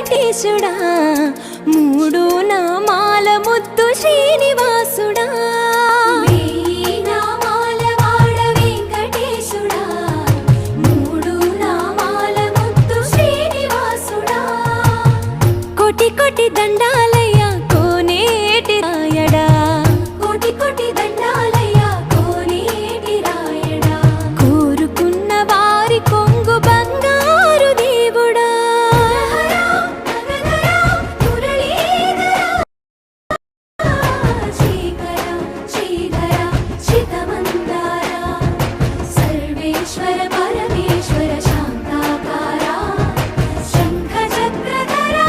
వెంకటేశుడా మూడు నామాల ముద్దు శ్రీనివాసుడా కోటి కోటి దండాలయ్యా కోనేటి రాయడా కోటి కోటి దండాలయ్యా కోనేటి రాయడా కోరుకున్న వారి కొంగు బంగారు దేవుడా సర్వేశ్వర పరమేశ్వర శాంతాకారా శంఖ చక్రధరా